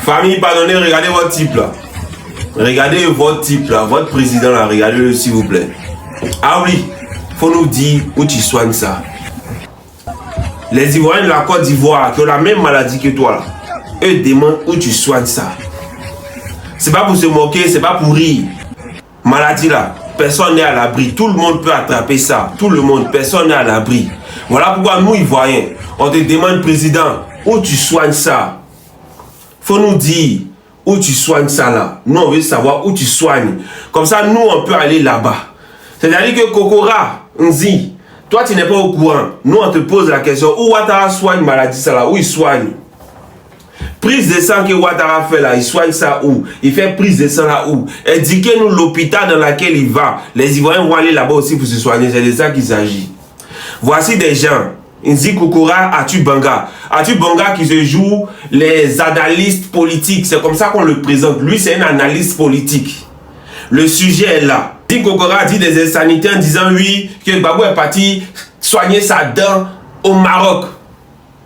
Famille, pardonnez, regardez votre type là. Regardez votre type là, votre président là, regardez-le s'il vous plaît. Ah oui, faut nous dire où tu soignes ça. Les Ivoiriens de la Côte d'Ivoire qui ont la même maladie que toi là, eux demandent où tu soignes ça. C'est pas pour se moquer, c'est pas pour rire. Maladie là, personne n'est à l'abri. Tout le monde peut attraper ça. Tout le monde, personne n'est à l'abri. Voilà pourquoi nous Ivoiriens, on te demande président, où tu soignes ça. Faut nous dire où tu soignes ça là. Nous on veut savoir où tu soignes. Comme ça nous on peut aller là-bas. C'est-à-dire que Kokora, Nzi, toi tu n'es pas au courant. Nous on te pose la question, où Ouattara soigne maladie ça là, où il soigne. Prise de sang que Ouattara fait là, il soigne ça où? Il fait prise de sang là où? Indiquez-nous l'hôpital dans lequel il va. Les Ivoiriens vont aller là-bas aussi pour se soigner. C'est de ça qu'il s'agit. Voici des gens. Nzi Kokora, Atu Banga. Atu Banga qui se joue les analystes politiques. C'est comme ça qu'on le présente. Lui, c'est un analyste politique. Le sujet est là. Nzi Kokora dit des insanités en disant oui, que Babou est parti soigner sa dent au Maroc.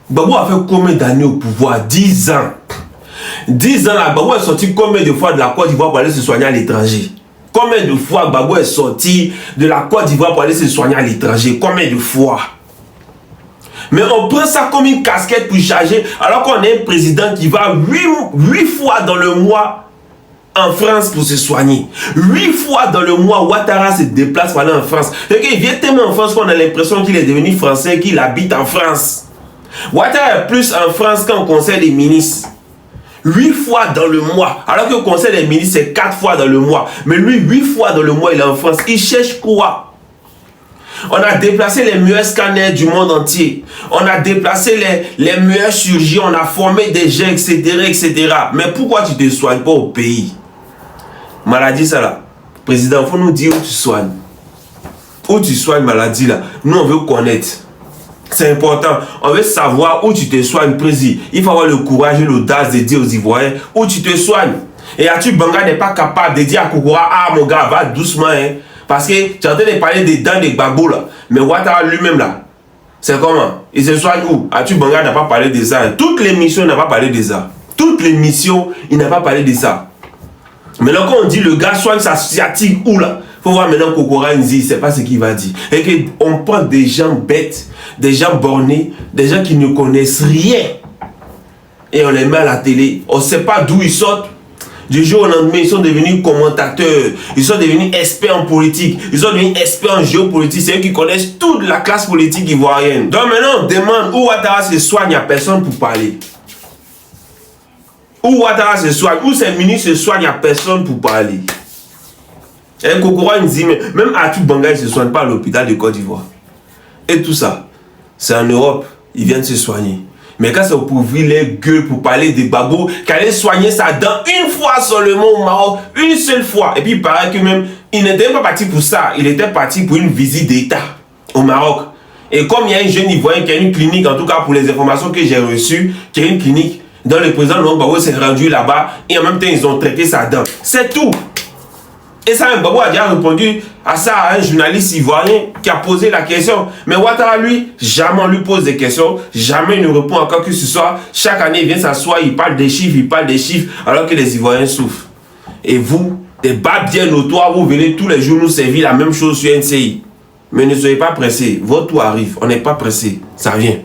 Babou a fait combien d'années au pouvoir? 10 ans. 10 ans là, Babou est sorti combien de fois de la Côte d'Ivoire pour aller se soigner à l'étranger? Combien de fois Babou est sorti de la Côte d'Ivoire pour aller se soigner à l'étranger? Combien de fois? Mais on prend ça comme une casquette pour charger, alors qu'on a un président qui va 8 fois dans le mois en France pour se soigner. 8 fois dans le mois, Ouattara se déplace pour aller en France. C'est qu'il vient tellement en France qu'on a l'impression qu'il est devenu français, qu'il habite en France. Ouattara est plus en France qu'en conseil des ministres. 8 fois dans le mois. Alors que le conseil des ministres, c'est 4 fois dans le mois. Mais lui, 8 fois dans le mois, il est en France. Il cherche quoi? On a déplacé les meilleurs scanners du monde entier. On a déplacé les meilleurs chirurgiens. On a formé des gens, etc., etc. Mais pourquoi tu ne te soignes pas au pays? Maladie, ça là. Président, il faut nous dire où tu soignes. Où tu soignes maladie là. Nous, on veut connaître. C'est important. On veut savoir où tu te soignes, président. Il faut avoir le courage et l'audace de dire aux Ivoiriens où tu te soignes. Et Atu Banga n'est pas capable de dire à Kokora, ah mon gars, va doucement, hein. Parce que tu es en train de parler des dents des Gbagbo là. Mais Ouattara lui-même là, c'est comment? Il se soigne où? Atu Banga n'a pas parlé de ça. Toutes les missions, il n'a pas parlé de ça. Toutes les missions, il n'a pas parlé de ça. Maintenant, quand on dit le gars soigne sa sciatique où là, il faut voir maintenant Kokora Nzi, c'est pas ce qu'il va dire. Et qu'on prend des gens bêtes, des gens bornés, des gens qui ne connaissent rien. Et on les met à la télé. On ne sait pas d'où ils sortent. Du jour au lendemain, ils sont devenus commentateurs, ils sont devenus experts en politique, ils sont devenus experts en géopolitique, c'est eux qui connaissent toute la classe politique ivoirienne. Donc maintenant, on demande où Ouattara se soigne, il n'y a personne pour parler. Où Ouattara se soigne, où ses ministres se soignent, il n'y a personne pour parler. Et Kokora Nzi, même Atu Banga, il ne se soigne pas à l'hôpital de Côte d'Ivoire. Et tout ça, c'est en Europe, ils viennent se soigner. Mais quand c'est pour ouvrir les gueules pour parler des Gbagbo, qui allait soigner sa dent une fois seulement au Maroc, une seule fois. Et puis il paraît que même, il n'était pas parti pour ça, il était parti pour une visite d'État au Maroc. Et comme il y a un jeune Ivoirien qui a une clinique, en tout cas pour les informations que j'ai reçues, qui a une clinique, dont le président Laurent Gbagbo s'est rendu là-bas, et en même temps ils ont traité sa dent. C'est tout. Et ça, Gbagbo a déjà répondu à ça à un journaliste ivoirien qui a posé la question. Mais Ouattara, lui, jamais on lui pose des questions, jamais il ne répond à quoi que ce soit. Chaque année, il vient s'asseoir, il parle des chiffres, alors que les Ivoiriens souffrent. Et vous, des bas bien notoires, vous venez tous les jours nous servir la même chose sur NCI. Mais ne soyez pas pressés, votre tour arrive, on n'est pas pressé, ça vient.